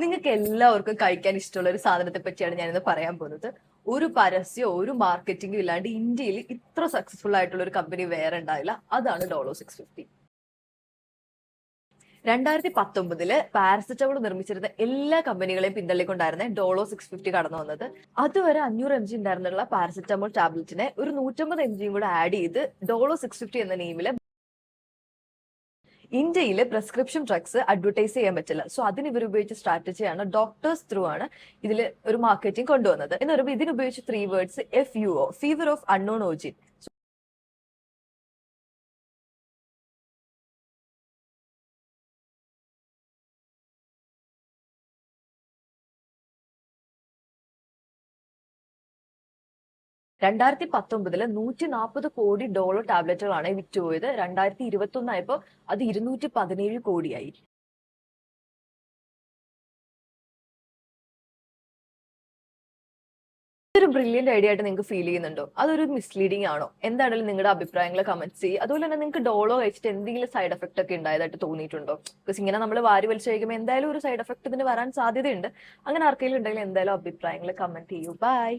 നിങ്ങൾക്ക് എല്ലാവർക്കും കഴിക്കാൻ ഇഷ്ടമുള്ള ഒരു സാധനത്തെ പറ്റിയാണ് ഞാനിന്ന് പറയാൻ പോകുന്നത്. ഒരു പരസ്യോ ഒരു മാർക്കറ്റിംഗും ഇല്ലാണ്ട് ഇന്ത്യയിൽ ഇത്ര സക്സസ്ഫുൾ ആയിട്ടുള്ള ഒരു കമ്പനി വേറെ ഉണ്ടായില്ല. അതാണ് ഡോളോ 650. 2019 പാരസെറ്റമോൾ നിർമ്മിച്ചിരുന്ന എല്ലാ കമ്പനികളെയും പിന്തള്ളിക്കൊണ്ടായിരുന്നേ ഡോളോ 650 കടന്നു വന്നത്. അതുവരെ 500 mg ഉണ്ടായിരുന്നുള്ള പാരസെറ്റമോൾ ടാബ്ലറ്റിനെ ഒരു 150 mg കൂടെ ആഡ് ചെയ്ത് ഡോളോ 650 എന്ന നെയിമില് ഇന്ത്യയിലെ പ്രിസ്ക്രിപ്ഷൻ ഡ്രഗ്സ് അഡ്വർടൈസ് ചെയ്യാൻ പറ്റില്ല. സോ അതിന് ഇവർ ഉപയോഗിച്ച സ്ട്രാറ്റജിയാണ് ഡോക്ടേഴ്സ് ത്രൂ ആണ് ഇതിൽ ഒരു മാർക്കറ്റിംഗ് കൊണ്ടുവന്നത്. എന്ന് പറയുമ്പോൾ ഇതിനുപയോഗിച്ച 3 words FUO, fever of unknown origin. 2019 $140 കോടി ടാബ്ലറ്റുകളാണ് വിറ്റുപോയത്. 2021 ആയപ്പോൾ അത് 217 കോടിയായി. ഒരു ബ്രില്യന്റ് ഐഡിയ ആയിട്ട് നിങ്ങൾക്ക് ഫീൽ ചെയ്യുന്നുണ്ടോ? അതൊരു മിസ്ലീഡിംഗ് ആണോ? എന്താണെങ്കിലും നിങ്ങളുടെ അഭിപ്രായങ്ങൾ കമന്റ് ചെയ്യുക. അതുപോലെ തന്നെ നിങ്ങൾക്ക് ഡോളോ കഴിച്ചിട്ട് എന്തെങ്കിലും സൈഡ് എഫക്ട് ഒക്കെ ഉണ്ടായതായിട്ട് തോന്നിയിട്ടുണ്ടോ? ബിക്കോസ് ഇങ്ങനെ നമ്മൾ വാരി വലിച്ചു കഴിക്കുമ്പോൾ എന്തായാലും ഒരു സൈഡ് എഫക്ട് ഇതിന് വരാൻ സാധ്യതയുണ്ട്. അങ്ങനെ ആർക്കെങ്കിലും ഉണ്ടെങ്കിൽ എന്തായാലും അഭിപ്രായങ്ങൾ കമന്റ് ചെയ്യൂ. ബൈ.